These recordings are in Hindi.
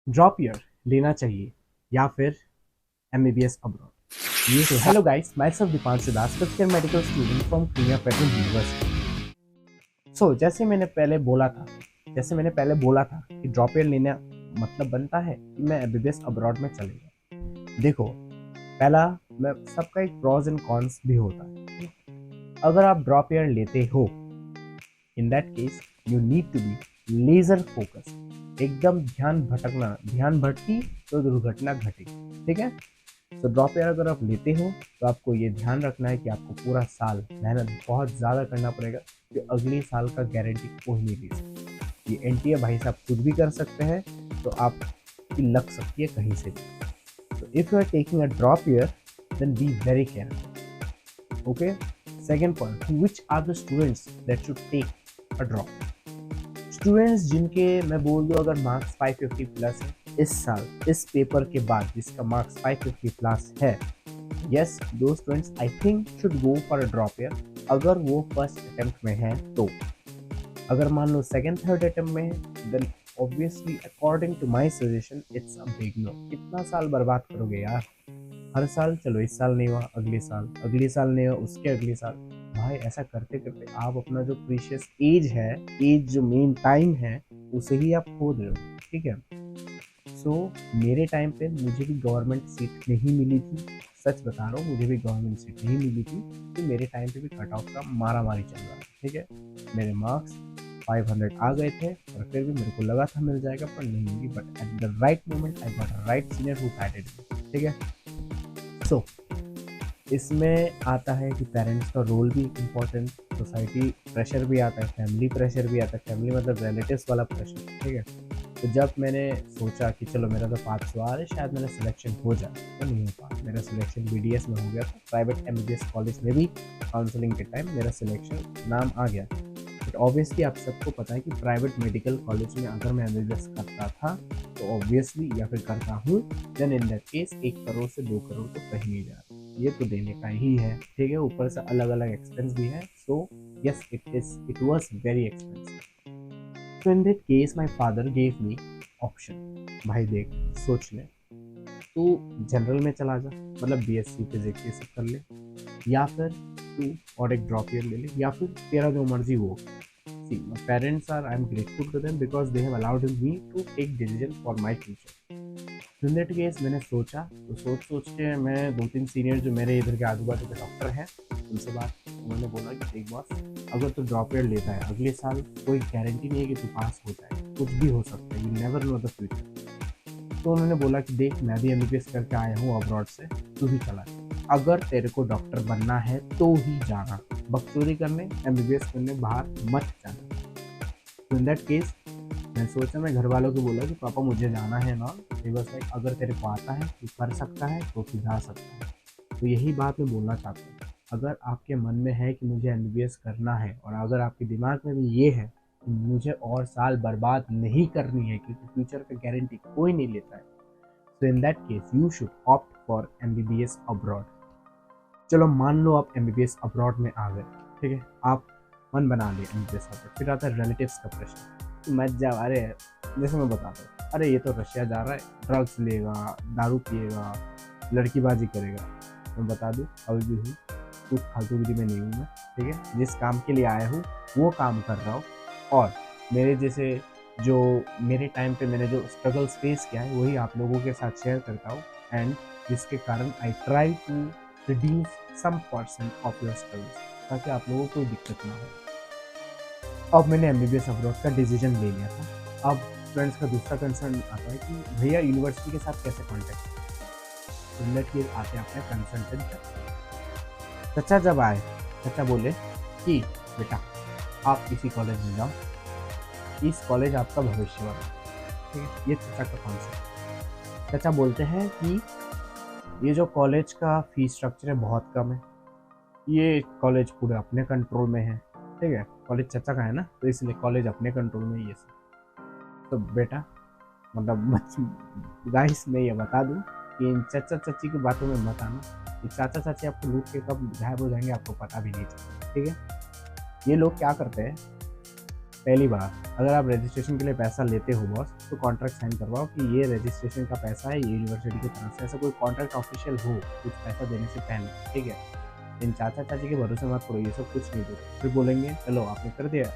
ड्रॉप ईयर लेना चाहिए या फिर एमबीबीएस अब्रॉड। ये तो hello guys, myself Deepanshu Das, fifth year medical student from Queen federal university. So जैसे मैंने पहले बोला था कि ड्रॉप ईयर लेना मतलब बनता है कि मैं एमबीबीएस अब्रॉड में चले जाऊँ। देखो, पहला, मैं सबका एक प्रॉज एंड कॉन्स भी होता है। अगर आप ड्रॉप ईयर लेते हो, in that case you need to be laser focus. एकदम ध्यान भटकी तो दुर्घटना घटी। ठीक है। तो ड्रॉप ईयर अगर आप लेते हो तो आपको ये ध्यान रखना है कि आपको पूरा साल मेहनत बहुत ज़्यादा करना पड़ेगा, कि अगले साल का गारंटी कोई नहीं दे सकता। ये एनटीए भाई साहब खुद भी कर सकते हैं, तो आपकी लग सकती है कहीं से भी। तो if you are taking a drop year, then be very careful. Okay. Second point, which are the students that should take a drop. Students जिनके मैं बोल दूँ अगर मार्क्स 550 प्लस है इस साल, इस पेपर के बाद जिसका मार्क्स 550 प्लस है, यस, दो students I think should go for a drop year. अगर वो फर्स्ट अटेम्प्ट में है तो। अगर मान लो सेकंड थर्ड अटेम्प्ट में है, then obviously according to my suggestion it's a big no. कितना साल बर्बाद करोगे यार? हर साल, चलो इस साल नहीं हुआ, अगले साल नहीं हुआ, उसके अगले साल। भाई ऐसा करते करते आप अपना जो प्रीशियस एज जो मेन टाइम है, उसे ही आप खो दे रहे हो। ठीक है। सो मेरे टाइम पे मुझे भी गवर्नमेंट सीट नहीं मिली थी। सच बता रहा हूँ, मुझे भी गवर्नमेंट सीट नहीं मिली थी। तो मेरे टाइम पे भी कट ऑफ का मारा मारी चल रहा था। ठीक है। मेरे मार्क्स 500 आ गए थे और फिर भी मेरे को लगा था मिल जाएगा, पर नहीं मिली। But at the right moment I got a right senior who guided me. ठीक है। सो इसमें आता है कि पेरेंट्स का रोल भी इम्पोर्टेंट, सोसाइटी प्रेशर भी आता है, फैमिली प्रेशर भी आता है। फैमिली मतलब रिलेटिव्स वाला प्रेशर। ठीक है। तो जब मैंने सोचा कि चलो मेरा तो 500 आ रहा है, शायद मेरा सिलेक्शन हो जाए, तो नहीं हो पाया। मेरा सिलेक्शन बीडीएस में हो गया था, प्राइवेट एमबीबीएस कॉलेज में भी। काउंसलिंग के टाइम मेरा सिलेक्शन नाम आ गया। बट ऑब्वियसली आप सबको पता है कि प्राइवेट मेडिकल कॉलेज में अगर मैं एमबीबीएस करता था, तो ऑब्वियसली या फिर करता हूँ, then in that case 1 crore से 2 करोड़ तो कहीं नहीं जा रहा, ये तो देने का ही है। ठीक है। ऊपर से अलग अलग एक्सपेंस भी है। So yes, it was very expensive. So in that case my father gave me option. भाई देख, सोच ले, तू जनरल में चला जा, मतलब बीएससी फिजिक्स ये सब कर ले, या फिर तू और एक ड्रॉप ईयर ले ले, या फिर तेरा जो मर्जी हो। See, my parents are, I am grateful to them because they have allowed me to take decision for my future. In that case मैंने सोचा, तो सोच के मैं दो तीन सीनियर जो मेरे इधर के आजू बाजू के डॉक्टर हैं उनसे बात, उन्होंने बोला कि एक बॉस, अगर तू ड्रॉप ईयर लेता है अगले साल, कोई गारंटी नहीं है कि तू पास हो जाए, कुछ भी हो सकता है, you never know the future. तो उन्होंने बोला कि देख, मैं भी एमबीबीएस करके आया हूँ अब्रॉड से, तू भी चला जा। अगर तेरे को डॉक्टर बनना है तो ही जाना, बकचोदी करने एमबीबीएस करने बाहर मत जाना। तो इन दैट केस मैं सोचा, मैं घर वालों को बोला कि पापा मुझे जाना है ना। बस लाइक, अगर तेरे को आता है, तू कर सकता है, तो तू जा सकता है। तो यही बात मैं बोलना चाहता हूँ। अगर आपके मन में है कि मुझे एमबीबीएस करना है, और अगर आपके दिमाग में भी ये है कि मुझे और साल बर्बाद नहीं करनी है, क्योंकि फ्यूचर का गारंटी कोई नहीं लेता है, तो इन that case you should opt for MBBS abroad. चलो मान लो आप एमबीबीएस अब्रॉड में आ गए। ठीक है। आप मन बना लिया एमबीबीएस अब्रॉड, फिर आता है रिलेटिव्स का प्रेशर, मत जाओ। अरे जैसे मैं बताता हूँ, अरे ये तो रशिया जा रहा है, ड्रग्स लेगा, दारू पिएगा, लड़कीबाजी करेगा। मैं बता दूँ, अभी भी हूँ, कुछ फालतूगिरी में नहीं हूँ मैं। ठीक है। जिस काम के लिए आया हूँ वो काम कर रहा हूँ, और मेरे जैसे जो मेरे टाइम पे मैंने जो स्ट्रगल्स फेस किया है वही आप लोगों के साथ शेयर करता हूँ, एंड जिसके कारण I try to reduce some percent of your struggles, ताकि आप लोगों को कोई दिक्कत ना हो। अब मैंने एमबीबीएस अब्रॉड का डिसीजन ले लिया था। अब फ्रेंड्स का दूसरा कंसर्न आता है कि भैया यूनिवर्सिटी के साथ कैसे कॉन्टेक्ट। लेट के आते हैं अपने कंसल्टेंट चचा। जब आए, चचा बोले कि बेटा आप इसी कॉलेज में जाओ, इस कॉलेज आपका भविष्य बना। ठीक है। ये चचा का कॉन्सेप्ट। चचा बोलते हैं कि ये जो कॉलेज का फीस स्ट्रक्चर है बहुत कम है, ये कॉलेज पूरे अपने कंट्रोल में है। ठीक है। कॉलेज चचा का है ना, तो इसलिए कॉलेज अपने कंट्रोल में ये सब। तो बेटा, मतलब गाइस मैं ये बता दूं कि इन चचा चची की बातों में मत आना। ये चाचा चाची आपको लूट के कब गायब हो जाएंगे आपको पता भी नहीं चलेगा। ठीक है। ये लोग क्या करते हैं, पहली बात, अगर आप रजिस्ट्रेशन के लिए पैसा लेते हो बॉस, तो कॉन्ट्रैक्ट साइन करवाओ कि ये रजिस्ट्रेशन का पैसा है, ये यूनिवर्सिटी की तरफ से, ऐसा कोई कॉन्ट्रैक्ट ऑफिशियल हो कुछ पैसा देने से पहले, ठीक है। इन चाचा चाची के भरोसे मत पड़ो, ये सब कुछ नहीं दो। फिर बोलेंगे चलो आपने कर दिया,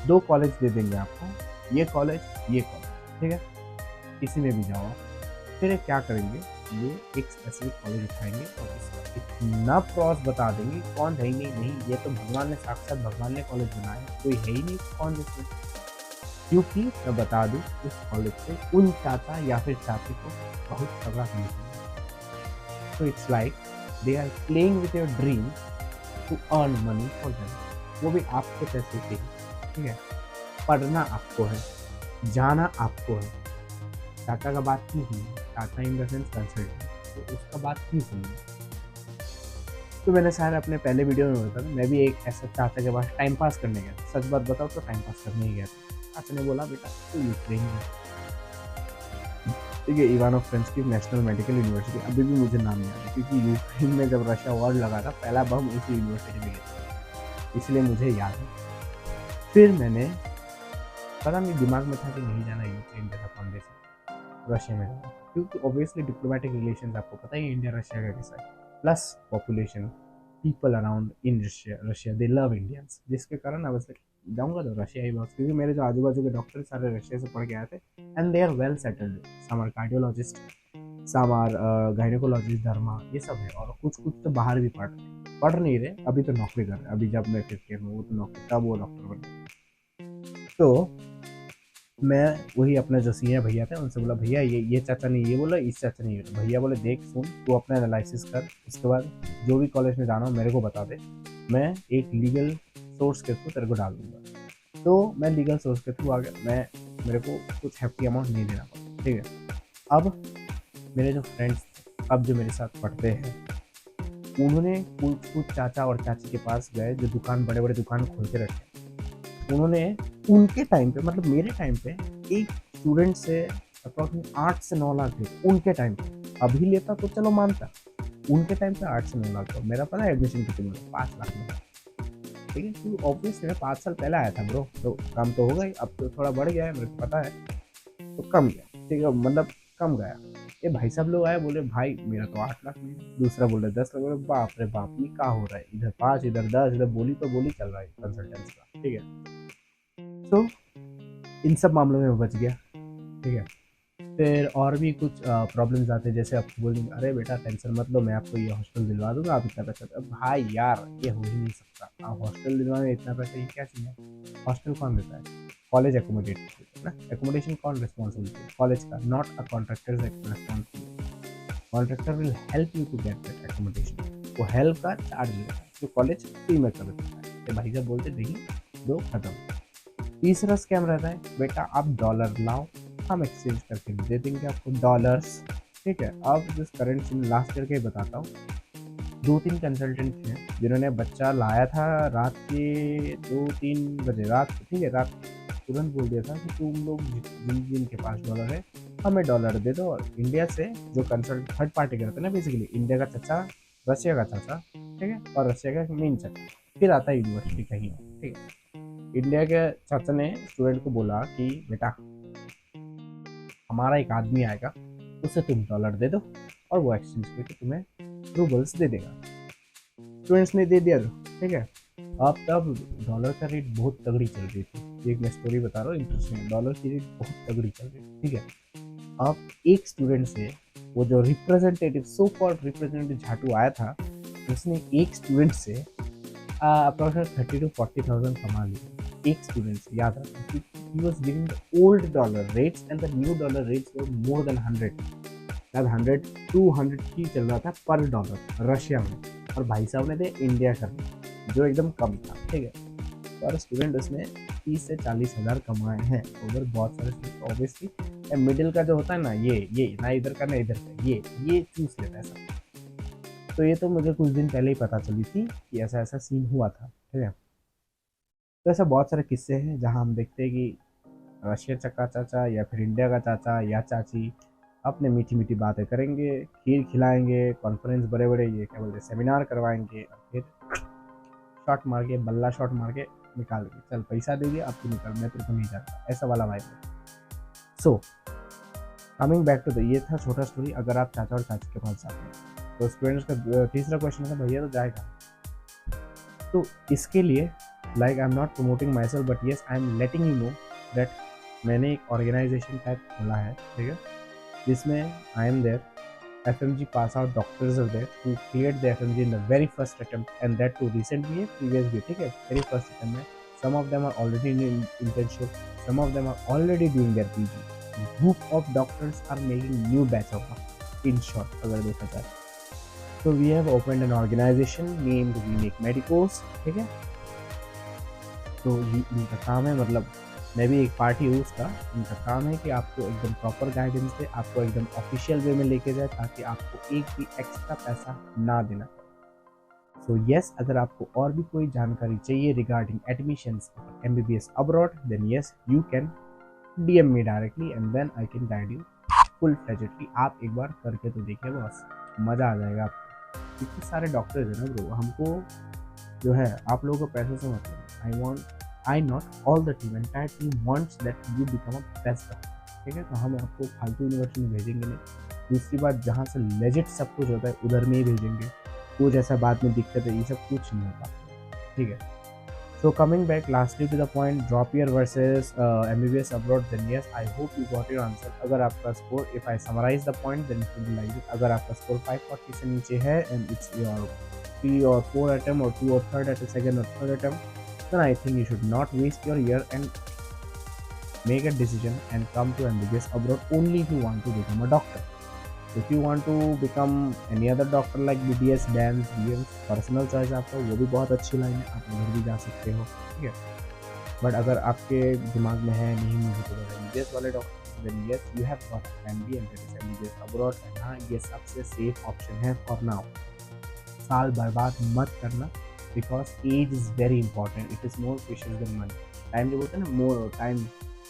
2 कॉलेज दे देंगे आपको, ये कॉलेज, ठीक है, किसी में भी जाओ। फिर क्या करेंगे, ये एक स्पेसिफिक कॉलेज उठाएंगे और इसका इतना प्रॉस बता देंगे, कौन है ही नहीं, ये तो भगवान ने, साक्षात भगवान ने कॉलेज बनाया, कोई है ही नहीं कौन जिसमें। क्योंकि मैं बता दूं, उस कॉलेज से उन चाचा या फिर चाची को बहुत तगड़ा मिलता है। तो it's like they are playing with your dream to earn money for them, वो भी आपके पैसे से, ठीक है। पढ़ना आपको है, जाना आपको है, चाचा का बात क्यों सुनिए, चाचा इन द सेंस कंसल्टेंट, तो उसका बात क्यों सुनिए। तो मैंने सारे अपने पहले वीडियो में बताया, मैं भी एक ऐसा चाचा के पास टाइम पास करने गया, सच बात बताओ तो टाइम पास करने ही गया था। चाचा ने बोला बेटा तो यूक्रेन में, ठीक है, इवानो फ्रेंस्की नेशनल मेडिकल यूनिवर्सिटी, अभी भी मुझे नाम याद है क्योंकि यूक्रेन में जब रशिया वॉर लगा था पहला बम उसी यूनिवर्सिटी में गया, इसलिए मुझे याद है। फिर मैंने पता नहीं दिमाग में था कि नहीं जाना यूक्रेन जैसा फाउंडेशन, रशिया में जाना, क्योंकि ऑब्वियसली डिप्लोमेटिक रिलेशन आपको पता ही इंडिया रशिया का कैसा है, plus population, people around in Russia they love Indians, जिसके कारण आई वाज लाइक जाऊंगा तो रशिया ही बस, क्योंकि मेरे जो आजू बाजू के डॉक्टर सारे रशिया से पढ़ के आए थे and they are well settled, some are cardiologist, some are gynaecologist, Dharma, ये सब है, और कुछ कुछ तो बाहर भी पढ़ नहीं रहे, अभी तो नौकरी कर रहे हैं, अभी जब मैं 5th ईयर में वो तो नौकरी, तब वो डॉक्टर बने। तो मैं वही अपने जो सीनियर भैया थे उनसे बोला भैया ये चाचा ने ये बोला, इस चाचा ने ये बोला, भैया बोले देख सुन तू अपना एनालिसिस कर, उसके बाद जो भी कॉलेज में जाना हो मेरे को बता दे, मैं एक लीगल सोर्स के थ्रू तेरे को डाल दूंगा। तो मैं लीगल सोर्स के थ्रू आ गया, मैं मेरे को कुछ हैप्पी अमाउंट नहीं देना पड़ा, ठीक है। अब मेरे जो फ्रेंड्स अब जो मेरे साथ पढ़ते हैं, उन्होंने कुछ चाचा और चाची के पास गए जो दुकान, बड़े बड़े दुकान खोल के रखे, उन्होंने उनके टाइम पे, मतलब मेरे टाइम पे एक स्टूडेंट से अप्रॉक्सीमेट 8 से 9 लाख लेते उनके टाइम पे, अभी लेता तो चलो मानता, उनके टाइम पे 8 से 9 लाख, तो मेरा पता है एडमिशन कितने में, 5 लाख में, ठीक है। क्योंकि ऑब्वियसली मैं 5 साल पहले आया था ब्रो, तो कम तो होगा ही, अब तो थोड़ा बढ़ गया है मेरे को पता है, तो कम गया, ठीक है, मतलब कम गया। ये भाई साहब लोग आए, बोले भाई मेरा तो 8 लाख में, दूसरा बोल रहे 10 लाख, बोले बाप रे बाप ये क्या हो रहा है, इधर 5 इधर 10, इधर बोली तो बोली चल रहा है कंसल्टेंस का, ठीक है। तो इन सब मामलों में बच गया, ठीक है। फिर और भी कुछ प्रॉब्लम्स आते हैं, जैसे आप बोलेंगे अरे बेटा टेंशन मत लो, मैं आपको ये हॉस्टल दिलवा दूंगा, आप इतना पैसा, अब भाई यार ये हो ही नहीं सकता, आप हॉस्टल दिलवाने इतना पैसा, ये क्या चीज़ है, हॉस्टल कौन देता है, कॉलेज एकोमोडेट करता है ना, एकोमोडेशन कौन रिस्पॉन्सिबिलिटी है, कॉलेज का, not a contractor responsibility, contractor will help you to get that accommodation, वो हेल्प का चार्ज लेता है, तो कॉलेज फ्री में कर देता है, तो भाई साहब बोलते नहीं, दो खत्म। तीसरा स्कैम रहता है बेटा आप डॉलर लाओ, हम एक्सचेंज करके दे देंगे आपको डॉलर्स, ठीक है। अब जिस करंट सीन लास्ट ईयर के बताता हूँ, 2-3 कंसल्टेंट थे जिन्होंने बच्चा लाया था रात के 2-3 बजे, रात, ठीक है, रात तुरंत बोल दिया था कि तुम लोग जिनके पास डॉलर है हमें डॉलर दे दो, और इंडिया से जो कंसल्ट थर्ड पार्टी करते हैं ना, बेसिकली इंडिया का चाचा, रशिया का चाचा, ठीक है, और रशिया का मेन चाचा, फिर आता है यूनिवर्सिटी कहीं, ठीक है। इंडिया के चाचा ने स्टूडेंट को बोला कि बेटा हमारा एक आदमी आएगा, उसे तुम डॉलर दे दो और वो एक्सचेंज करके तुम्हें रूबल्स दे देगा। स्टूडेंट्स ने दे दिया, ठीक है। अब तब डॉलर का रेट बहुत तगड़ी चल रही थी, एक मैं स्टोरी बता रहा हूँ इंटरेस्टिंग, डॉलर की रेट बहुत तगड़ी चल रही थी, ठीक है। अब एक स्टूडेंट से वो जो रिप्रेजेंटेटिव, सो कॉल्ड रिप्रेजेंटेटिव झाटू आया था, उसने एक स्टूडेंट से अप्रॉक्सीमेट 30 to 40,000 कमा लिया, एक स्टूडेंट से, याद रखना। He was giving the old dollar rates and the new dollar rates were more than 100, शायद 100 200 ही चल रहा था पर डॉलर रशिया में, और भाई साहब ने दे इंडिया का जो एकदम कम था, ठीक है। पर स्टूडेंट उसने 30 से 40 हज़ार कमाए हैं ओवर बहुत सारे स्टूडेंट, ऑब्वियसली मिडिल का जो होता है ना, ये ना इधर का ना इधर का, ये चूस लेता है सब। तो ये तो मुझे कुछ दिन पहले ही पता चली थी कि ऐसा ऐसा सीन हुआ था, ठीक है। तो ऐसा बहुत सारे किस्से हैं जहाँ हम देखते हैं कि रशिया का चाचा या फिर इंडिया का चाचा या चाची अपने मीठी मीठी बातें करेंगे, खीर खिलाएंगे, कॉन्फ्रेंस बड़े बड़े ये क्या बोलते हैं सेमिनार करवाएंगे, और फिर शॉट मार के, बल्ला शॉट मार के निकाल के चल पैसा दे दिया, अब तू निकल, मैं तेरे को नहीं जानता, ऐसा वाला वाइब है। So coming back to the, ये था छोटा स्टोरी। अगर आप चाचा और चाची के पास जाते हैं तो स्टूडेंट्स का तीसरा क्वेश्चन था भैया तो जाएगा। तो इसके लिए like I am not promoting myself but yes I am letting you know that मैंने एक ऑर्गेनाइजेशन टाइप खोला है, ठीक है, जिसमें I am there, FMG pass out doctors are there who cleared the FMG in the very first attempt, and that too recently, previous भी, ठीक है, very first attempt में। Some of them are already in internship, some of them are already doing their PG. Group of doctors are making new batch of them. In short, अगर देखा जाए तो we have opened an organization named We Make Medicos, ठीक है। तो ये इनका काम है, मतलब मैं भी एक पार्टी हूँ उसका। इनका काम है कि आपको एकदम प्रॉपर गाइडेंस दे, आपको एकदम ऑफिशियल वे में लेके जाए, ताकि आपको एक भी एक्स्ट्रा पैसा ना देना पड़े। सो यस, अगर आपको और भी कोई जानकारी चाहिए regarding admissions MBBS abroad, then yes you can DM me directly and then I can guide you full fledgedly. आप एक बार करके तो देखिए बॉस, मज़ा आ जाएगा आपको। इतने सारे डॉक्टर्स हैं ना ब्रो, हमको जो है आप लोगों को पैसों से मतलब I not all the team, entire team wants that you become a best doctor, ठीक है। तो हम आपको फालतू यूनिवर्सिटी में भेजेंगे नहीं। दूसरी बात, जहाँ से लेजिट सब कुछ होता है उधर में ही भेजेंगे। कुछ ऐसा बाद में दिक्कत है, ये सब कुछ नहीं होता, ठीक है। So coming back lastly to the point, drop year versus MBBS abroad, then yes I hope you got your answer. अगर आपका score, if I summarise the point then it will like it, अगर आपका स्कोर 540 से नीचे है and it's your 3 or 4 attempt or 2 or 3rd at a second or third attempt, then I think you should not waste your year and make a decision and come to MBBS abroad only if you want to become a doctor. If you want to become any other doctor like BDS, DAMS, DMs, personal choice आपका, वो भी बहुत अच्छी लाइन है, आप उधर भी जा सकते हो, ठीक है। बट अगर आपके दिमाग में है नहीं मुझे तो MBBS वाले doctor, then yes you have got plan B and that is MBBS abroad, and हाँ ये सबसे सेफ ऑप्शन है फॉर नाउ। साल बर्बाद मत करना, because age is very important, it is more precious than money. Time जो बोलते हैं ना, more time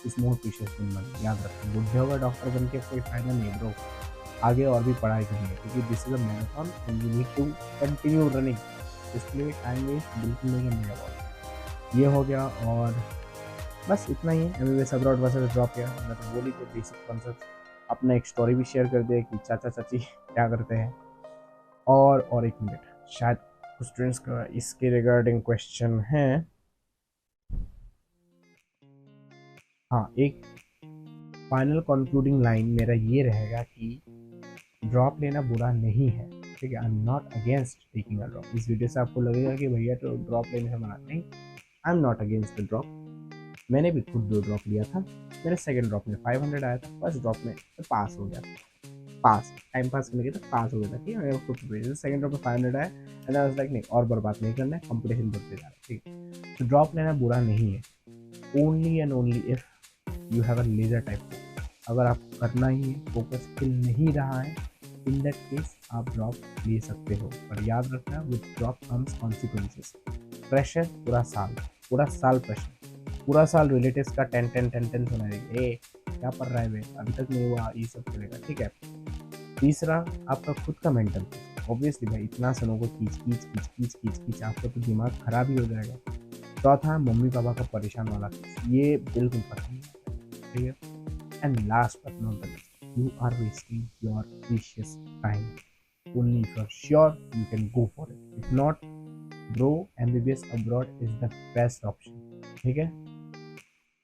is more precious than money, याद रखें। बुढ़े होगा डॉक्टर बन के कोई फायदा नहीं ब्रो, आगे और भी पढ़ाई करनी है, क्योंकि this is a marathon and you need to continue running. इसके लिए टाइम वेस्ट बिल्कुल नहीं करने का। ये हो गया, और बस इतना ही है। MBBS abroad versus drop year, मैं तो बोली तो बेसिक कॉन्सेप्ट, अपना एक स्टोरी भी शेयर कर दिया कि चाचा चाची क्या करते हैं। और एक मिनट, शायद कुछ स्टूडेंट्स का इसके रिगार्डिंग क्वेश्चन है। हाँ, एक फाइनल कंक्लूडिंग लाइन मेरा ये रहेगा कि ड्रॉप लेना बुरा नहीं है, ठीक है। आई am not against taking a drop. इस वीडियो से आपको लगेगा कि भैया तो ड्रॉप लेने से मना, नहीं, आई am not against the drop. मैंने भी खुद 2 ड्रॉप लिया था। मेरे सेकंड ड्रॉप में 500 आया था, फर्स्ट ड्रॉप में तो पास हो गया था, पास टाइम पास करने के तो पास हो गया था, ठीक है। खुद प्रिपरेशन, सेकंड ड्रॉप में 500 आया एंड आई वाज लाइक नहीं, और बर्बाद नहीं करना है, कंपटीशन बढ़ते जा रहा है, ठीक है। तो ड्रॉप लेना बुरा नहीं है, only and only if you have a laser type. अगर आपको करना ही है, फोकस खिल नहीं रहा है, इन दैट केस आप ड्रॉप ले सकते हो, पर याद रखना with drop comes consequences. Pressure पूरा साल प्रेशर, पूरा साल रिलेटिव्स का 10 सुनाएंगे, ए क्या पढ़ रहा है वे, अभी तक नहीं हुआ, ये सब चलेगा, ठीक है। तीसरा, आपका खुद का मेंटल, ऑब्वियसली भाई इतना सुनो को खींच आपका तो दिमाग खराब ही हो जाएगा। चौथा, मम्मी पापा का परेशान वाला केस, ये बिल्कुल पसंद नहीं, ठीक है। And last but not the least, you are wasting your precious time. Only if you are sure you can go for it, if not bro MBBS abroad is the best option, ठीक है।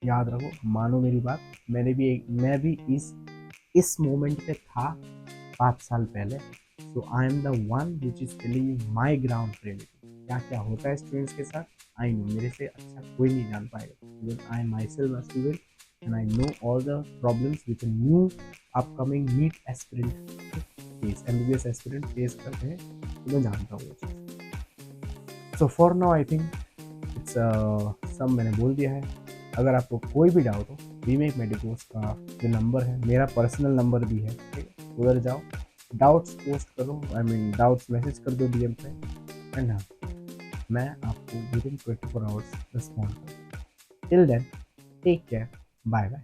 याद रखो, मानो मेरी बात, मैं भी इस मोमेंट पे था 5 साल पहले। So I am the one which is telling you my ground reality, क्या क्या होता है स्टूडेंट्स के साथ। आई नो मेरे से अच्छा कोई नहीं जान पाएगा, because I am myself a student and I know all the problems which a new upcoming NEET aspirant face, MBBS aspirant face करते हैं, तो मैं जानता हूँ वो चीज़। So for now I think it's सब मैंने बोल दिया है। अगर आपको कोई भी डाउट हो, वी मेक मेडिकोस का जो नंबर है, मेरा पर्सनल नंबर भी है, ठीक है, उधर जाओ, डाउट्स पोस्ट करो, डाउट्स मैसेज कर दो DM पे, एंड हाँ, मैं आपको विदिन 24 आवर्स रिस्पॉन्ड करूँ। Till then take care, bye bye.